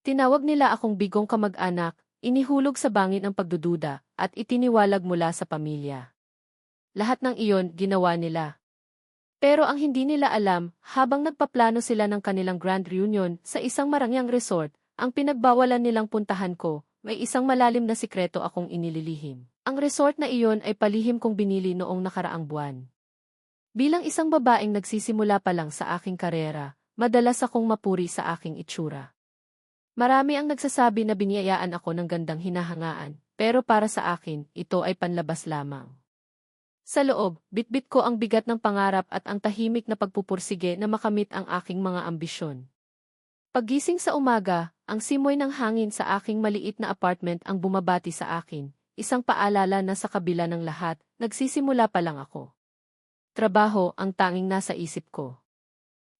Tinawag nila akong bigong kamag-anak, inihulog sa bangin ang pagdududa, at itiniwalag mula sa pamilya. Lahat ng iyon ginawa nila. Pero ang hindi nila alam, habang nagpaplano sila ng kanilang grand reunion sa isang marangyang resort, ang pinagbawalan nilang puntahan ko, may isang malalim na sikreto akong inililihim. Ang resort na iyon ay palihim kong binili noong nakaraang buwan. Bilang isang babaeng nagsisimula pa lang sa aking karera, madalas akong mapuri sa aking itsura. Marami ang nagsasabi na biniyayaan ako ng gandang hinahangaan, pero para sa akin, ito ay panlabas lamang. Sa loob, bitbit ko ang bigat ng pangarap at ang tahimik na pagpupursige na makamit ang aking mga ambisyon. Paggising sa umaga, ang simoy ng hangin sa aking maliit na apartment ang bumabati sa akin, isang paalala na sa kabila ng lahat, nagsisimula pa lang ako. Trabaho ang tanging nasa isip ko.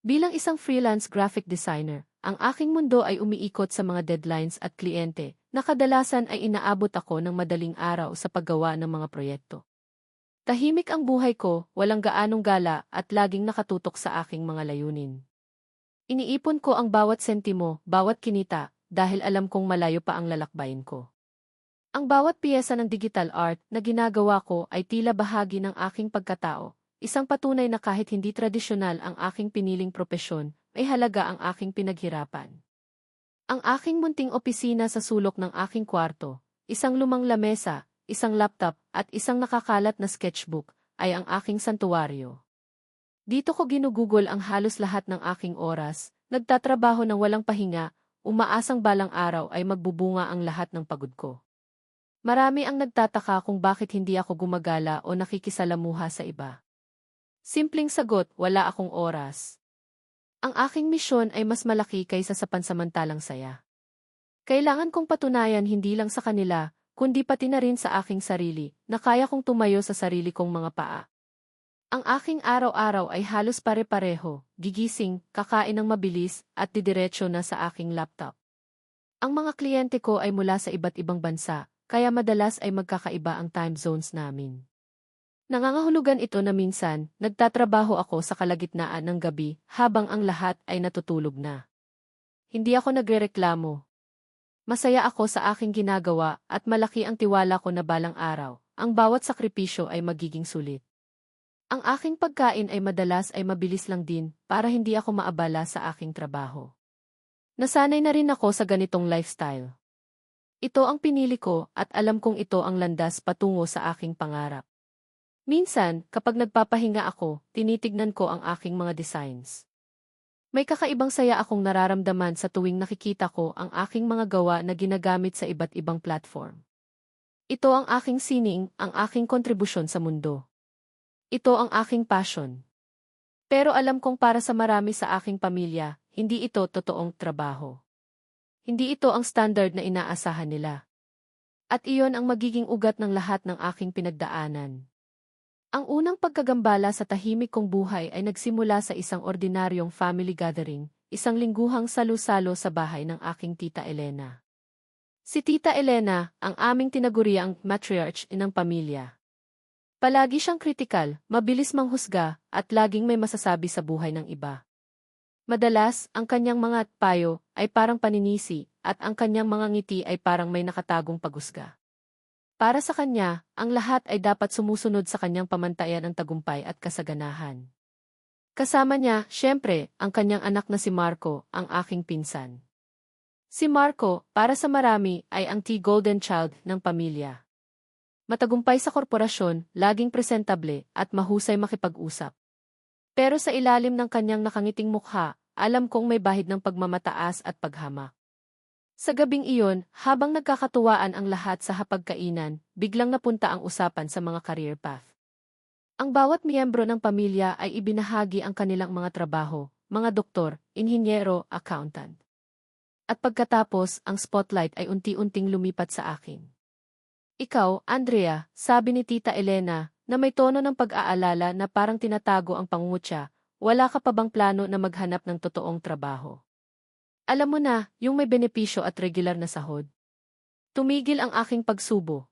Bilang isang freelance graphic designer, ang aking mundo ay umiikot sa mga deadlines at kliyente, na kadalasan ay inaabot ako ng madaling araw sa paggawa ng mga proyekto. Tahimik ang buhay ko, walang gaanong gala at laging nakatutok sa aking mga layunin. Iniipon ko ang bawat sentimo, bawat kinita, dahil alam kong malayo pa ang lalakbayin ko. Ang bawat piyesa ng digital art na ginagawa ko ay tila bahagi ng aking pagkatao, isang patunay na kahit hindi tradisyonal ang aking piniling propesyon, may halaga ang aking pinaghirapan. Ang aking munting opisina sa sulok ng aking kwarto, isang lumang lamesa, isang laptop, at isang nakakalat na sketchbook, ay ang aking santuwaryo. Dito ko ginugugol ang halos lahat ng aking oras, nagtatrabaho ng walang pahinga, umaasang balang araw ay magbubunga ang lahat ng pagod ko. Marami ang nagtataka kung bakit hindi ako gumagala o nakikisalamuha sa iba. Simpleng sagot, wala akong oras. Ang aking misyon ay mas malaki kaysa sa pansamantalang saya. Kailangan kong patunayan hindi lang sa kanila, kundi pati na rin sa aking sarili, na kaya kong tumayo sa sarili kong mga paa. Ang aking araw-araw ay halos pare-pareho, gigising, kakain ng mabilis, at didiretso na sa aking laptop. Ang mga kliyente ko ay mula sa iba't ibang bansa, kaya madalas ay magkakaiba ang time zones namin. Nangangahulugan ito na minsan, nagtatrabaho ako sa kalagitnaan ng gabi, habang ang lahat ay natutulog na. Hindi ako nagrereklamo. Masaya ako sa aking ginagawa at malaki ang tiwala ko na balang araw, ang bawat sakripisyo ay magiging sulit. Ang aking pagkain ay madalas ay mabilis lang din para hindi ako maabala sa aking trabaho. Nasanay na rin ako sa ganitong lifestyle. Ito ang pinili ko at alam kong ito ang landas patungo sa aking pangarap. Minsan, kapag nagpapahinga ako, tinitignan ko ang aking mga designs. May kakaibang saya akong nararamdaman sa tuwing nakikita ko ang aking mga gawa na ginagamit sa iba't ibang platform. Ito ang aking sining, ang aking kontribusyon sa mundo. Ito ang aking passion. Pero alam kong para sa marami sa aking pamilya, hindi ito totoong trabaho. Hindi ito ang standard na inaasahan nila. At iyon ang magiging ugat ng lahat ng aking pinagdaanan. Ang unang pagkagambala sa tahimik kong buhay ay nagsimula sa isang ordinaryong family gathering, isang lingguhang salu-salo sa bahay ng aking Tita Elena. Si Tita Elena, ang aming tinaguriang matriarch ng pamilya. Palagi siyang kritikal, mabilis manghusga, at laging may masasabi sa buhay ng iba. Madalas, ang kanyang mga payo ay parang paninisi, at ang kanyang mga ngiti ay parang may nakatagong paghusga. Para sa kanya, ang lahat ay dapat sumusunod sa kanyang pamantayan ng tagumpay at kasaganahan. Kasama niya, syempre, ang kanyang anak na si Marco, ang aking pinsan. Si Marco, para sa marami, ay ang golden child ng pamilya. Matagumpay sa korporasyon, laging presentable, at mahusay makipag-usap. Pero sa ilalim ng kanyang nakangiting mukha, alam kong may bahid ng pagmamataas at paghamak. Sa gabing iyon, habang nagkakatuwaan ang lahat sa hapagkainan, biglang napunta ang usapan sa mga career path. Ang bawat miyembro ng pamilya ay ibinahagi ang kanilang mga trabaho, mga doktor, inhinyero, accountant. At pagkatapos, ang spotlight ay unti-unting lumipat sa akin. Ikaw, Andrea, sabi ni Tita Elena, na may tono ng pag-aalala na parang tinatago ang pangungutya, wala ka pa bang plano na maghanap ng totoong trabaho? Alam mo na, yung may benepisyo at regular na sahod. Tumigil ang aking pagsubo.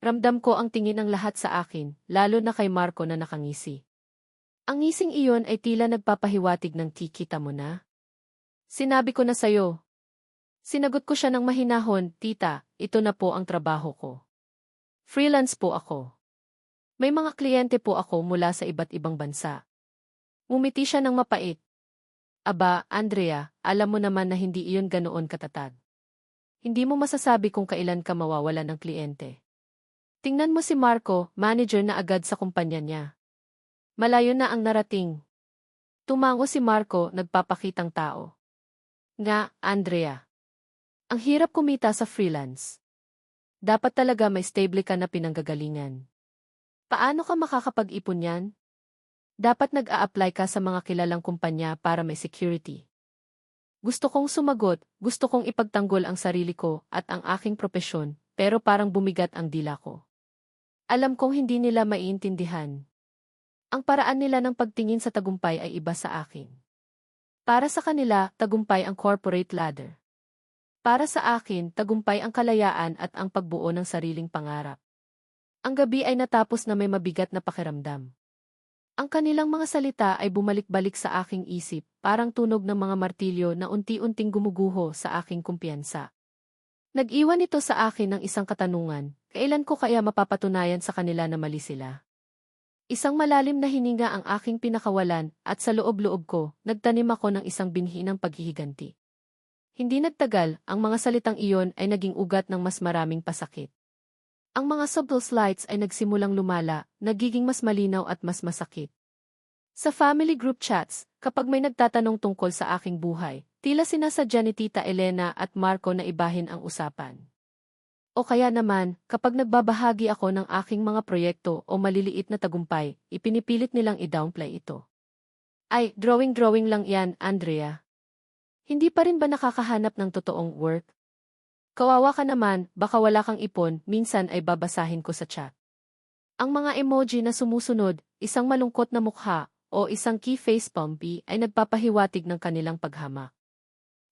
Ramdam ko ang tingin ng lahat sa akin, lalo na kay Marco na nakangisi. Ang ngising iyon ay tila nagpapahiwatig ng kita mo na. Sinabi ko na sayo. Sinagot ko siya ng mahinahon, "Tita, ito na po ang trabaho ko. Freelance po ako. May mga kliyente po ako mula sa iba't ibang bansa." Ngumiti siya ng mapait. "Aba, Andrea, alam mo naman na hindi iyon ganoon katatag. Hindi mo masasabi kung kailan ka mawawalan ng kliyente. Tingnan mo si Marco, manager na agad sa kumpanya niya. Malayo na ang narating." Tumango si Marco, nagpapakitang tao. "Nga, Andrea. Ang hirap kumita sa freelance. Dapat talaga may stable ka na pinanggagalingan. Paano ka makakapag-ipon yan? Dapat nag-a-apply ka sa mga kilalang kumpanya para may security." Gusto kong sumagot, gusto kong ipagtanggol ang sarili ko at ang aking propesyon, pero parang bumigat ang dila ko. Alam kong hindi nila maiintindihan. Ang paraan nila ng pagtingin sa tagumpay ay iba sa akin. Para sa kanila, tagumpay ang corporate ladder. Para sa akin, tagumpay ang kalayaan at ang pagbuo ng sariling pangarap. Ang gabi ay natapos na may mabigat na pakiramdam. Ang kanilang mga salita ay bumalik-balik sa aking isip, parang tunog ng mga martilyo na unti-unting gumuguho sa aking kumpiyansa. Nag-iwan ito sa akin ng isang katanungan, kailan ko kaya mapapatunayan sa kanila na mali sila? Isang malalim na hininga ang aking pinakawalan at sa loob-loob ko, nagtanim ako ng isang binhi ng paghihiganti. Hindi nagtagal, ang mga salitang iyon ay naging ugat ng mas maraming pasakit. Ang mga subtle slights ay nagsimulang lumala, nagiging mas malinaw at mas masakit. Sa family group chats, kapag may nagtatanong tungkol sa aking buhay, tila sinasadya ni Tita Elena at Marco na ibahin ang usapan. O kaya naman, kapag nagbabahagi ako ng aking mga proyekto o maliliit na tagumpay, ipinipilit nilang i-downplay ito. "Ay, drawing lang yan, Andrea. Hindi pa rin ba nakakahanap ng totoong work? Kawawa ka naman, baka wala kang ipon, minsan ay babasahin ko sa chat." Ang mga emoji na sumusunod, isang malungkot na mukha, o isang key face pumpy ay nagpapahiwatig ng kanilang paghamak.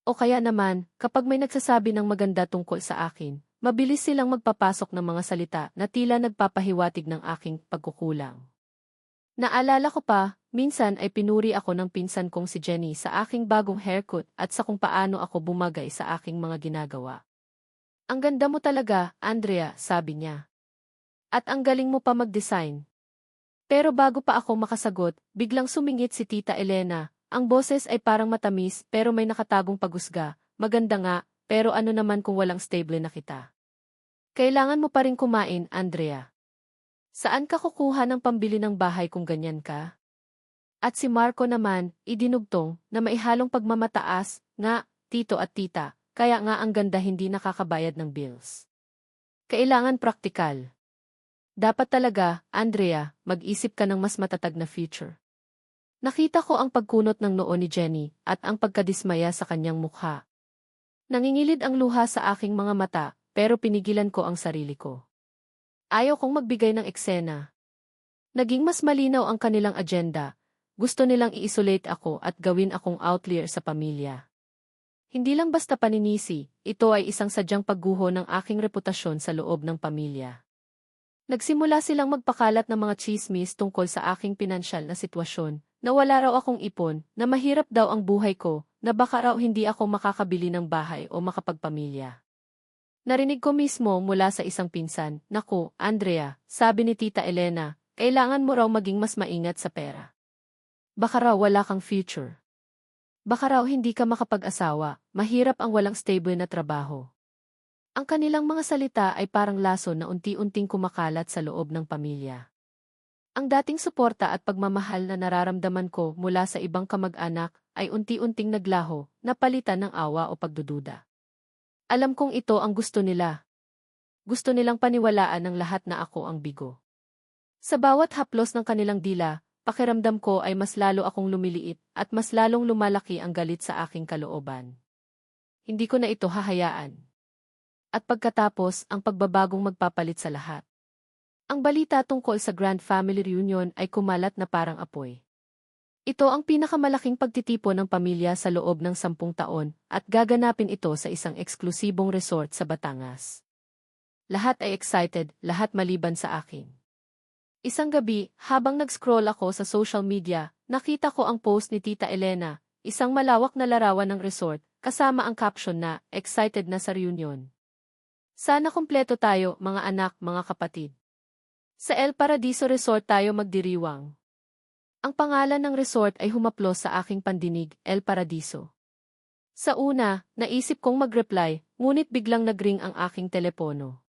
O kaya naman, kapag may nagsasabi ng maganda tungkol sa akin, mabilis silang magpapasok ng mga salita na tila nagpapahiwatig ng aking pagkukulang. Naalala ko pa, minsan ay pinuri ako ng pinsan kong si Jenny sa aking bagong haircut at sa kung paano ako bumagay sa aking mga ginagawa. "Ang ganda mo talaga, Andrea," sabi niya. "At ang galing mo pa mag-design." Pero bago pa ako makasagot, biglang sumingit si Tita Elena. Ang boses ay parang matamis pero may nakatagong pagusga. "Maganda nga, pero ano naman kung walang stable na kita? Kailangan mo pa rin kumain, Andrea. Saan ka kukuha ng pambili ng bahay kung ganyan ka?" At si Marco naman, idinugtong, na maihalong pagmamataas, "Nga, tito at tita. Kaya nga ang ganda hindi nakakabayad ng bills. Kailangan praktikal. Dapat talaga, Andrea, mag-isip ka ng mas matatag na future." Nakita ko ang pagkunot ng noo ni Jenny at ang pagkadismaya sa kanyang mukha. Nangingilid ang luha sa aking mga mata, pero pinigilan ko ang sarili ko. Ayaw kong magbigay ng eksena. Naging mas malinaw ang kanilang agenda. Gusto nilang i-isolate ako at gawin akong outlier sa pamilya. Hindi lang basta paninisi, ito ay isang sadyang pagguho ng aking reputasyon sa loob ng pamilya. Nagsimula silang magpakalat ng mga tsismis tungkol sa aking pinansyal na sitwasyon, na wala raw akong ipon, na mahirap daw ang buhay ko, na baka raw hindi ako makakabili ng bahay o makapagpamilya. Narinig ko mismo mula sa isang pinsan, "Naku, Andrea," sabi ni Tita Elena, "kailangan mo raw maging mas maingat sa pera. Baka raw wala kang future. Baka raw hindi ka makapag-asawa, mahirap ang walang stable na trabaho." Ang kanilang mga salita ay parang laso na unti-unting kumakalat sa loob ng pamilya. Ang dating suporta at pagmamahal na nararamdaman ko mula sa ibang kamag-anak ay unti-unting naglaho, napalitan ng awa o pagdududa. Alam kong ito ang gusto nila. Gusto nilang paniwalaan ng lahat na ako ang bigo. Sa bawat haplos ng kanilang dila, pakiramdam ko ay mas lalo akong lumiliit at mas lalong lumalaki ang galit sa aking kalooban. Hindi ko na ito hahayaan. At pagkatapos, ang pagbabagong magpapalit sa lahat. Ang balita tungkol sa Grand Family Reunion ay kumalat na parang apoy. Ito ang pinakamalaking pagtitipon ng pamilya sa loob ng 10 taon at gaganapin ito sa isang eksklusibong resort sa Batangas. Lahat ay excited, lahat maliban sa akin. Isang gabi, habang nag-scroll ako sa social media, nakita ko ang post ni Tita Elena, isang malawak na larawan ng resort, kasama ang caption na, "Excited na sa reunion." Sana kumpleto tayo, mga anak, mga kapatid. Sa El Paradiso Resort tayo magdiriwang. Ang pangalan ng resort ay humaplos sa aking pandinig, El Paradiso. Sa una, naisip kong mag-reply, ngunit biglang nag-ring ang aking telepono.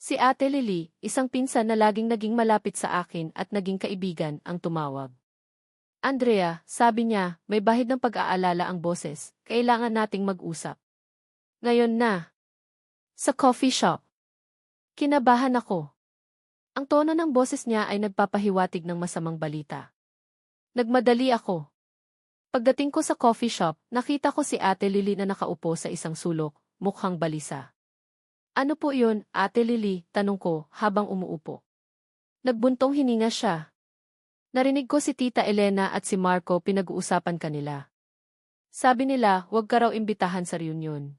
Si Ate Lily, isang pinsan na laging naging malapit sa akin at naging kaibigan, ang tumawag. "Andrea," sabi niya, "may bahid ng pag-aalala ang boses, kailangan nating mag-usap." Ngayon na. Sa coffee shop. Kinabahan ako. Ang tono ng boses niya ay nagpapahiwatig ng masamang balita. Nagmadali ako. Pagdating ko sa coffee shop, nakita ko si Ate Lily na nakaupo sa isang sulok, mukhang balisa. "Ano po yun, Ate Lily?" tanong ko habang umuupo. Nagbuntong hininga siya. Narinig ko si Tita Elena at si Marco pinag-uusapan kanila. Sabi nila, huwag ka raw imbitahan sa reunion.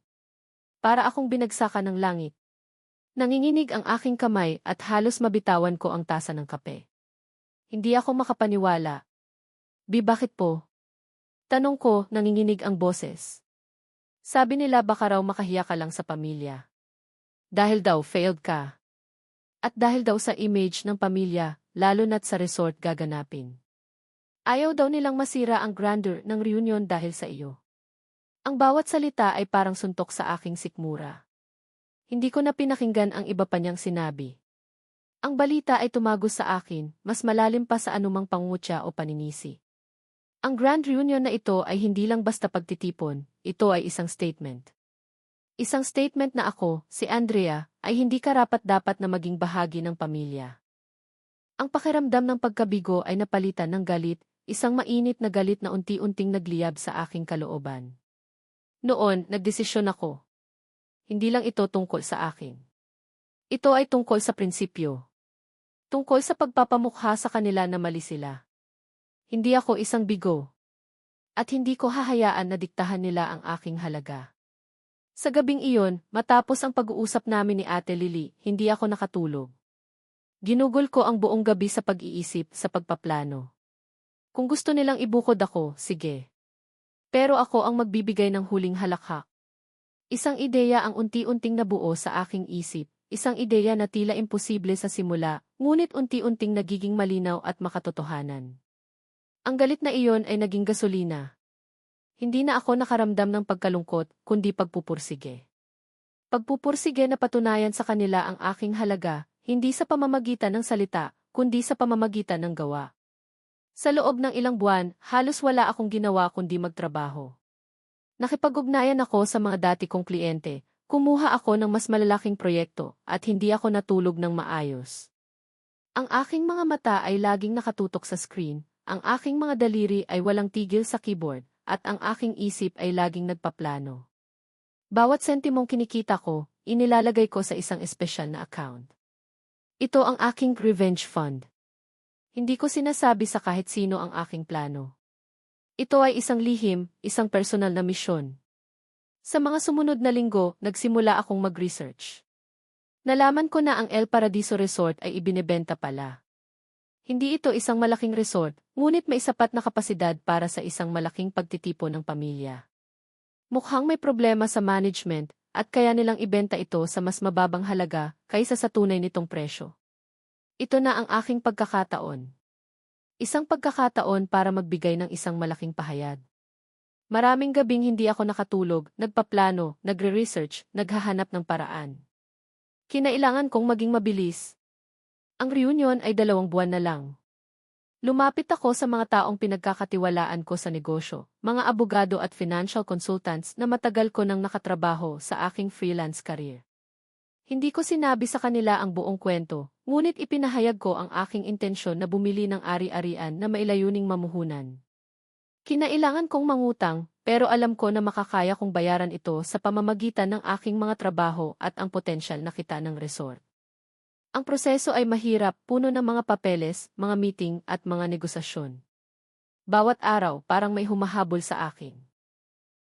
Para akong binagsakan ng langit. Nanginginig ang aking kamay at halos mabitawan ko ang tasa ng kape. Hindi ako makapaniwala. Bakit po?" Tanong ko, nanginginig ang boses. Sabi nila baka raw makahiya ka lang sa pamilya. Dahil daw failed ka. At dahil daw sa image ng pamilya, lalo na't sa resort gaganapin. Ayaw daw nilang masira ang grandeur ng reunion dahil sa iyo. Ang bawat salita ay parang suntok sa aking sikmura. Hindi ko na pinakinggan ang iba pa niyang sinabi. Ang balita ay tumagos sa akin, mas malalim pa sa anumang pangungutya o paninisi. Ang grand reunion na ito ay hindi lang basta pagtitipon, ito ay isang statement. Isang statement na ako, si Andrea, ay hindi karapat-dapat na maging bahagi ng pamilya. Ang pakiramdam ng pagkabigo ay napalitan ng galit, isang mainit na galit na unti-unting nagliyab sa aking kalooban. Noon, nagdesisyon ako. Hindi lang ito tungkol sa akin. Ito ay tungkol sa prinsipyo. Tungkol sa pagpapamukha sa kanila na mali sila. Hindi ako isang bigo. At hindi ko hahayaan na diktahan nila ang aking halaga. Sa gabing iyon, matapos ang pag-uusap namin ni Ate Lily, hindi ako nakatulog. Ginugol ko ang buong gabi sa pag-iisip, sa pagpaplano. Kung gusto nilang ibukod ako, sige. Pero ako ang magbibigay ng huling halakhak. Isang ideya ang unti-unting nabuo sa aking isip, isang ideya na tila imposible sa simula, ngunit unti-unting nagiging malinaw at makatotohanan. Ang galit na iyon ay naging gasolina. Hindi na ako nakaramdam ng pagkalungkot, kundi pagpupursige. Pagpupursige na patunayan sa kanila ang aking halaga, hindi sa pamamagitan ng salita, kundi sa pamamagitan ng gawa. Sa loob ng ilang buwan, halos wala akong ginawa kundi magtrabaho. Nakipag-ugnayan ako sa mga dati kong kliyente, kumuha ako ng mas malalaking proyekto, at hindi ako natulog ng maayos. Ang aking mga mata ay laging nakatutok sa screen, ang aking mga daliri ay walang tigil sa keyboard, at ang aking isip ay laging nagpaplano. Bawat sentimong kinikita ko, inilalagay ko sa isang espesyal na account. Ito ang aking revenge fund. Hindi ko sinasabi sa kahit sino ang aking plano. Ito ay isang lihim, isang personal na misyon. Sa mga sumunod na linggo, nagsimula akong mag-research. Nalaman ko na ang El Paradiso Resort ay ibinebenta pala. Hindi ito isang malaking resort, ngunit may sapat na kapasidad para sa isang malaking pagtitipon ng pamilya. Mukhang may problema sa management, at kaya nilang ibenta ito sa mas mababang halaga kaysa sa tunay nitong presyo. Ito na ang aking pagkakataon. Isang pagkakataon para magbigay ng isang malaking pahayag. Maraming gabing hindi ako nakatulog, nagpaplano, nagre-research, naghahanap ng paraan. Kinailangan kong maging mabilis. Ang reunion ay 2 buwan na lang. Lumapit ako sa mga taong pinagkakatiwalaan ko sa negosyo, mga abogado at financial consultants na matagal ko nang nakatrabaho sa aking freelance career. Hindi ko sinabi sa kanila ang buong kwento, ngunit ipinahayag ko ang aking intensyon na bumili ng ari-arian na mailayuning mamuhunan. Kinailangan kong mangutang, pero alam ko na makakaya kong bayaran ito sa pamamagitan ng aking mga trabaho at ang potensyal na kita ng resort. Ang proseso ay mahirap, puno ng mga papeles, mga meeting at mga negosasyon. Bawat araw parang may humahabol sa akin.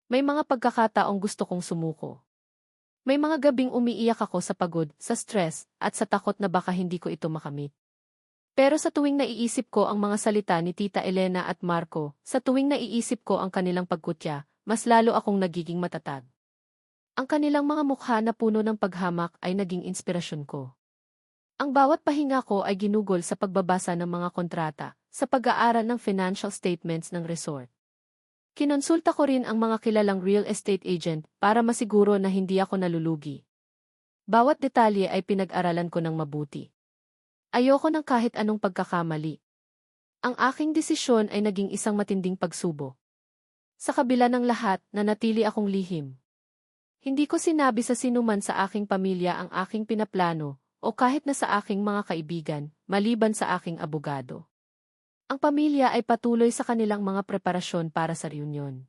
May mga pagkakataong gusto kong sumuko. May mga gabing umiiyak ako sa pagod, sa stress, at sa takot na baka hindi ko ito makamit. Pero sa tuwing naiisip ko ang mga salita ni Tita Elena at Marco, sa tuwing naiisip ko ang kanilang pagkutya, mas lalo akong nagiging matatag. Ang kanilang mga mukha na puno ng paghamak ay naging inspirasyon ko. Ang bawat pahinga ko ay ginugol sa pagbabasa ng mga kontrata, sa pag-aaral ng financial statements ng resort. Kinonsulta ko rin ang mga kilalang real estate agent para masiguro na hindi ako nalulugi. Bawat detalye ay pinag-aralan ko ng mabuti. Ayoko ng kahit anong pagkakamali. Ang aking desisyon ay naging isang matinding pagsubo. Sa kabila ng lahat, nanatili akong lihim. Hindi ko sinabi sa sinuman sa aking pamilya ang aking pinaplano, o kahit na sa aking mga kaibigan, maliban sa aking abogado. Ang pamilya ay patuloy sa kanilang mga preparasyon para sa reunion.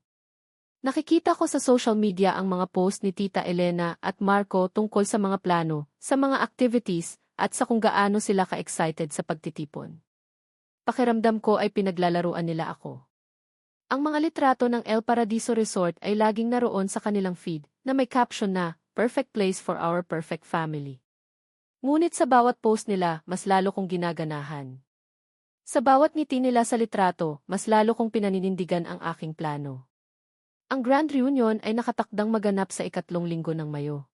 Nakikita ko sa social media ang mga post ni Tita Elena at Marco tungkol sa mga plano, sa mga activities, at sa kung gaano sila ka-excited sa pagtitipon. Pakiramdam ko ay pinaglalaruan nila ako. Ang mga litrato ng El Paradiso Resort ay laging naroon sa kanilang feed, na may caption na, "Perfect place for our perfect family." Ngunit sa bawat post nila, mas lalo kong ginaganahan. Sa bawat ngiti nila sa litrato, mas lalo kong pinaninindigan ang aking plano. Ang Grand Reunion ay nakatakdang maganap sa 3 linggo ng Mayo.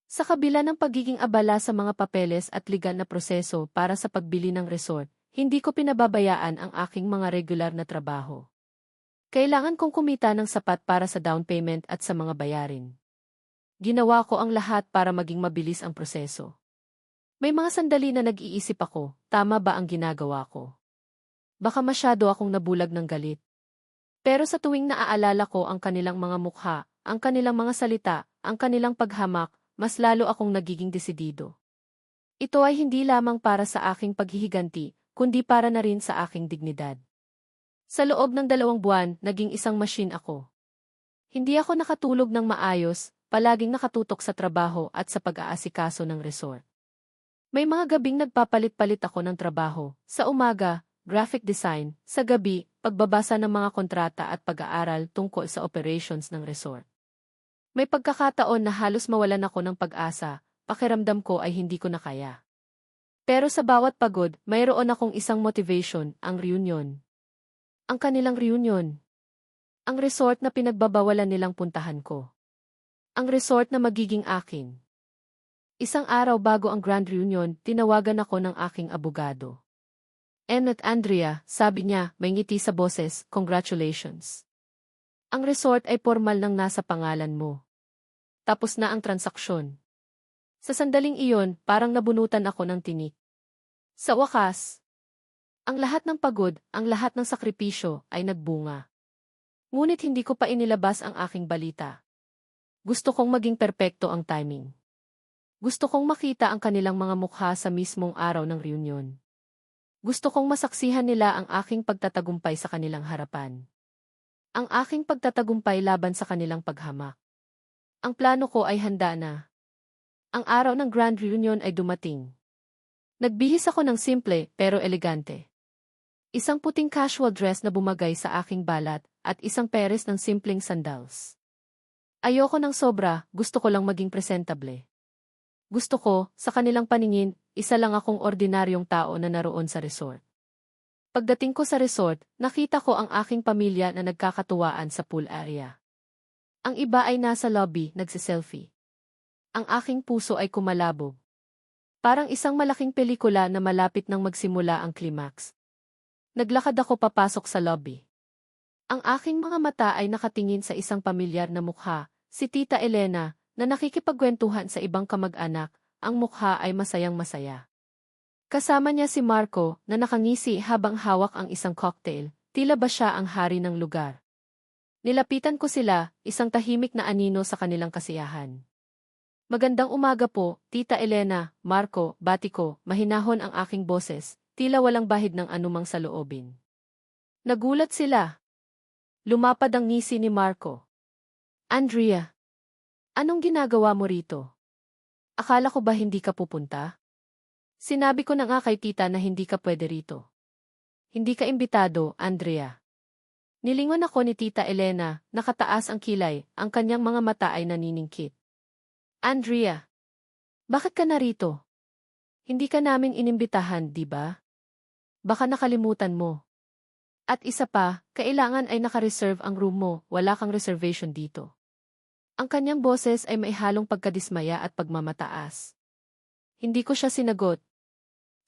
Sa kabila ng pagiging abala sa mga papeles at legal na proseso para sa pagbili ng resort, hindi ko pinababayaan ang aking mga regular na trabaho. Kailangan kong kumita ng sapat para sa down payment at sa mga bayarin. Ginawa ko ang lahat para maging mabilis ang proseso. May mga sandali na nag-iisip ako, tama ba ang ginagawa ko? Baka masyado akong nabulag ng galit. Pero sa tuwing naaalala ko ang kanilang mga mukha, ang kanilang mga salita, ang kanilang paghamak, mas lalo akong nagiging desidido. Ito ay hindi lamang para sa aking paghihiganti, kundi para na rin sa aking dignidad. Sa loob ng 2 buwan, naging isang machine ako. Hindi ako nakatulog ng maayos, palaging nakatutok sa trabaho at sa pag-aasikaso ng resort. May mga gabing nagpapalit-palit ako ng trabaho. Sa umaga, graphic design. Sa gabi, pagbabasa ng mga kontrata at pag-aaral tungkol sa operations ng resort. May pagkakataon na halos mawalan ako ng pag-asa, pakiramdam ko ay hindi ko na kaya. Pero sa bawat pagod, mayroon akong isang motivation, ang reunion. Ang kanilang reunion. Ang resort na pinagbabawalan nilang puntahan ko. Ang resort na magiging akin. Isang araw bago ang Grand Reunion, tinawagan ako ng aking abogado. At Andrea, sabi niya, may ngiti sa boses, "Congratulations. Ang resort ay formal nang nasa pangalan mo. Tapos na ang transaksyon." Sa sandaling iyon, parang nabunutan ako ng tinik. Sa wakas, ang lahat ng pagod, ang lahat ng sakripisyo, ay nagbunga. Ngunit hindi ko pa inilabas ang aking balita. Gusto kong maging perpekto ang timing. Gusto kong makita ang kanilang mga mukha sa mismong araw ng reunion. Gusto kong masaksihan nila ang aking pagtatagumpay sa kanilang harapan. Ang aking pagtatagumpay laban sa kanilang paghamak. Ang plano ko ay handa na. Ang araw ng Grand Reunion ay dumating. Nagbihis ako ng simple pero elegante. Isang puting casual dress na bumagay sa aking balat at isang pares ng simpleng sandals. Ayoko ng sobra, gusto ko lang maging presentable. Gusto ko, sa kanilang paningin, isa lang akong ordinaryong tao na naroon sa resort. Pagdating ko sa resort, nakita ko ang aking pamilya na nagkakatuwaan sa pool area. Ang iba ay nasa lobby, nagsiselfie. Ang aking puso ay kumalabog. Parang isang malaking pelikula na malapit nang magsimula ang climax. Naglakad ako papasok sa lobby. Ang aking mga mata ay nakatingin sa isang pamilyar na mukha, si Tita Elena, na nakikipagkwentuhan sa ibang kamag-anak, ang mukha ay masayang-masaya. Kasama niya si Marco, na nakangisi habang hawak ang isang cocktail, tila ba siya ang hari ng lugar. Nilapitan ko sila, isang tahimik na anino sa kanilang kasiyahan. "Magandang umaga po, Tita Elena, Marco," bati ko, mahinahon ang aking boses, tila walang bahid ng anumang saloobin. Nagulat sila. Lumapad ang ngisi ni Marco. "Andrea, anong ginagawa mo rito? Akala ko ba hindi ka pupunta? Sinabi ko na nga kay tita na hindi ka pwede rito. Hindi ka imbitado, Andrea." Nilingon ako ni Tita Elena, nakataas ang kilay, ang kanyang mga mata ay naniningkit. "Andrea, bakit ka narito? Hindi ka namin inimbitahan, di ba?" Baka nakalimutan mo. At isa pa, kailangan ay naka-reserve ang room mo, wala kang reservation dito. Ang kanyang boses ay may halong pagkadismaya at pagmamataas. Hindi ko siya sinagot.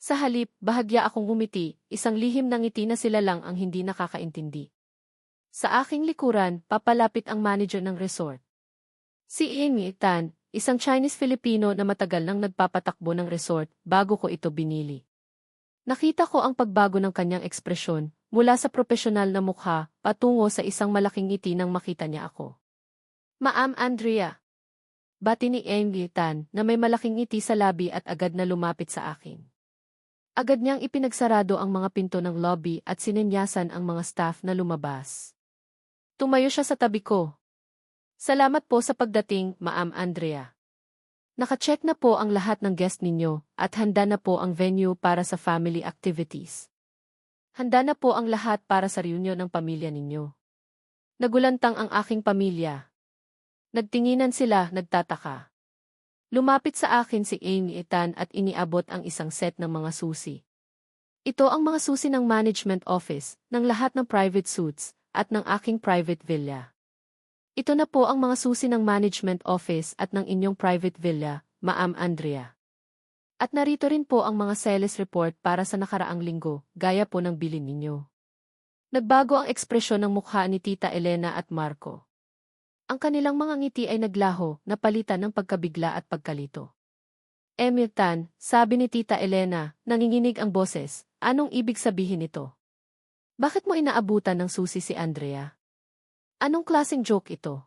Sa halip, bahagya akong ngumiti, isang lihim na ngiti na sila lang ang hindi nakakaintindi. Sa aking likuran, papalapit ang manager ng resort. Si Amy Tan, isang Chinese-Filipino na matagal nang nagpapatakbo ng resort bago ko ito binili. Nakita ko ang pagbago ng kanyang ekspresyon, mula sa propesyonal na mukha, patungo sa isang malaking ngiti nang makita niya ako. Ma'am Andrea. Bati ni Amy Tan na may malaking ngiti sa labi at agad na lumapit sa akin. Agad niyang ipinagsarado ang mga pinto ng lobby at sinenyasan ang mga staff na lumabas. Tumayo siya sa tabi ko. Salamat po sa pagdating, Ma'am Andrea. Naka-check na po ang lahat ng guest ninyo at handa na po ang venue para sa family activities. Handa na po ang lahat para sa reunion ng pamilya ninyo. Nagulantang ang aking pamilya. Nagtinginan sila, nagtataka. Lumapit sa akin si Amy Tan at iniabot ang isang set ng mga susi. Ito ang mga susi ng management office, ng lahat ng private suites, at ng aking private villa. Ito na po ang mga susi ng management office at ng inyong private villa, Ma'am Andrea. At narito rin po ang mga sales report para sa nakaraang linggo, gaya po ng bilin ninyo. Nagbago ang ekspresyon ng mukha ni Tita Elena at Marco. Ang kanilang mga ngiti ay naglaho, napalitan ng pagkabigla at pagkalito. Emil Tan, sabi ni Tita Elena, nanginginig ang boses, anong ibig sabihin nito? Bakit mo inaabutan ng susi si Andrea? Anong klaseng joke ito?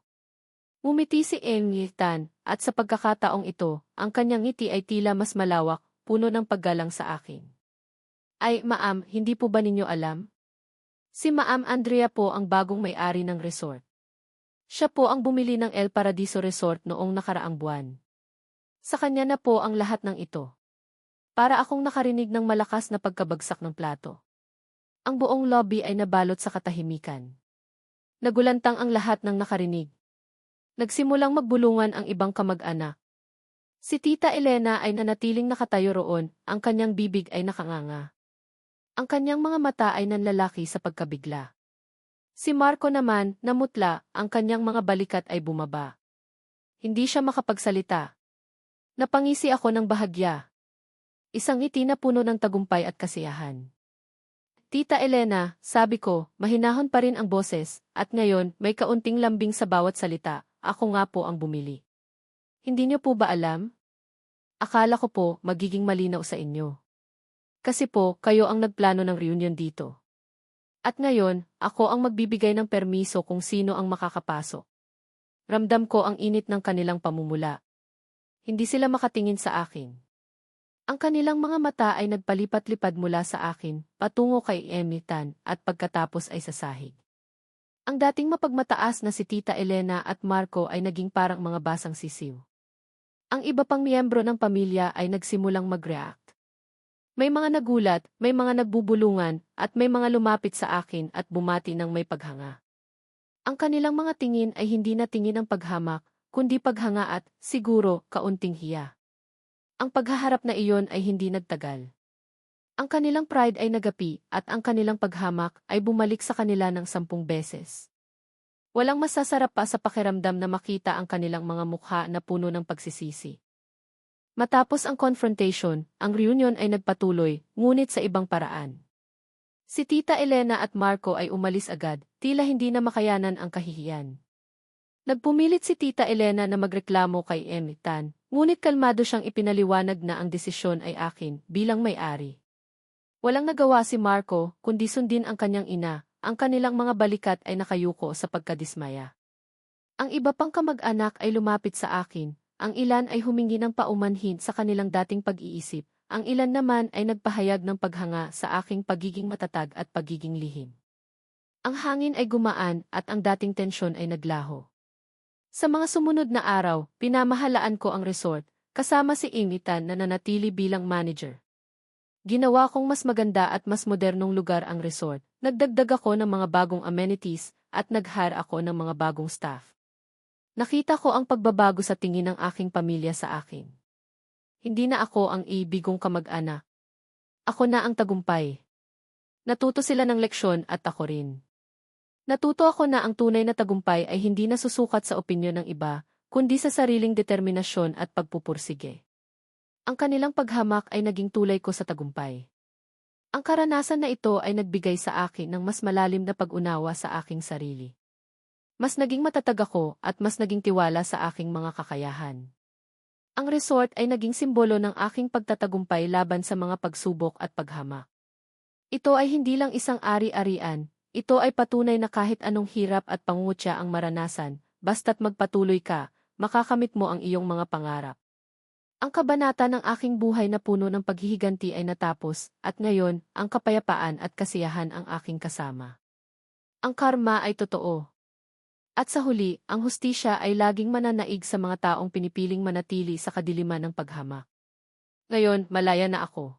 Ngumiti si Emil Tan, at sa pagkakataong ito, ang kanyang ngiti ay tila mas malawak, puno ng paggalang sa akin. Ay, Ma'am, hindi po ba ninyo alam? Si Ma'am Andrea po ang bagong may-ari ng resort. Siya po ang bumili ng El Paradiso Resort noong nakaraang buwan. Sa kanya na po ang lahat ng ito. Para akong nakarinig ng malakas na pagkabagsak ng plato. Ang buong lobby ay nabalot sa katahimikan. Nagulantang ang lahat ng nakarinig. Nagsimulang magbulungan ang ibang kamag-anak. Si Tita Elena ay nanatiling nakatayo roon, ang kanyang bibig ay nakanganga. Ang kanyang mga mata ay nanlalaki sa pagkabigla. Si Marco naman, namutla, ang kanyang mga balikat ay bumaba. Hindi siya makapagsalita. Napangisi ako ng bahagya. Isang ngiti na puno ng tagumpay at kasiyahan. Tita Elena, sabi ko, mahinahon pa rin ang boses, at ngayon, may kaunting lambing sa bawat salita, ako nga po ang bumili. Hindi niyo po ba alam? Akala ko po, magiging malinaw sa inyo. Kasi po, kayo ang nagplano ng reunion dito. At ngayon, ako ang magbibigay ng permiso kung sino ang makakapasok. Ramdam ko ang init ng kanilang pamumula. Hindi sila makatingin sa akin. Ang kanilang mga mata ay nagpalipat-lipad mula sa akin, patungo kay Amy Tan, at pagkatapos ay sa sahig. Ang dating mapagmataas na si Tita Elena at Marco ay naging parang mga basang sisiw. Ang iba pang miyembro ng pamilya ay nagsimulang mag-react. May mga nagulat, may mga nagbubulungan, at may mga lumapit sa akin at bumati ng may paghanga. Ang kanilang mga tingin ay hindi na tingin ng paghamak, kundi paghanga at, siguro, kaunting hiya. Ang paghaharap na iyon ay hindi nagtagal. Ang kanilang pride ay nagapi at ang kanilang paghamak ay bumalik sa kanila ng 10 beses. Walang masasarap pa sa pakiramdam na makita ang kanilang mga mukha na puno ng pagsisisi. Matapos ang confrontation, ang reunion ay nagpatuloy, ngunit sa ibang paraan. Si Tita Elena at Marco ay umalis agad, tila hindi na makayanan ang kahihiyan. Nagpumilit si Tita Elena na magreklamo kay Amy Tan, ngunit kalmado siyang ipinaliwanag na ang desisyon ay akin bilang may-ari. Walang nagawa si Marco, kundi sundin ang kanyang ina, ang kanilang mga balikat ay nakayuko sa pagkadismaya. Ang iba pang kamag-anak ay lumapit sa akin. Ang ilan ay humingi ng paumanhin sa kanilang dating pag-iisip, ang ilan naman ay nagpahayag ng paghanga sa aking pagiging matatag at pagiging lihim. Ang hangin ay gumaan at ang dating tensyon ay naglaho. Sa mga sumunod na araw, pinamahalaan ko ang resort, kasama si Amy Tan na nanatili bilang manager. Ginawa kong mas maganda at mas modernong lugar ang resort, nagdagdag ako ng mga bagong amenities, at nag-hire ako ng mga bagong staff. Nakita ko ang pagbabago sa tingin ng aking pamilya sa akin. Hindi na ako ang ibigong kamag-anak. Ako na ang tagumpay. Natuto sila ng leksyon at ako rin. Natuto ako na ang tunay na tagumpay ay hindi nasusukat sa opinyon ng iba, kundi sa sariling determinasyon at pagpupursige. Ang kanilang paghamak ay naging tulay ko sa tagumpay. Ang karanasan na ito ay nagbigay sa akin ng mas malalim na pag-unawa sa aking sarili. Mas naging matatag ako at mas naging tiwala sa aking mga kakayahan. Ang resort ay naging simbolo ng aking pagtatagumpay laban sa mga pagsubok at paghamak. Ito ay hindi lang isang ari-arian, ito ay patunay na kahit anong hirap at pangungutya ang maranasan, basta't magpatuloy ka, makakamit mo ang iyong mga pangarap. Ang kabanata ng aking buhay na puno ng paghihiganti ay natapos, at ngayon, ang kapayapaan at kasiyahan ang aking kasama. Ang karma ay totoo. At sa huli, ang hustisya ay laging mananaig sa mga taong pinipiling manatili sa kadiliman ng paghamak. Ngayon, malaya na ako.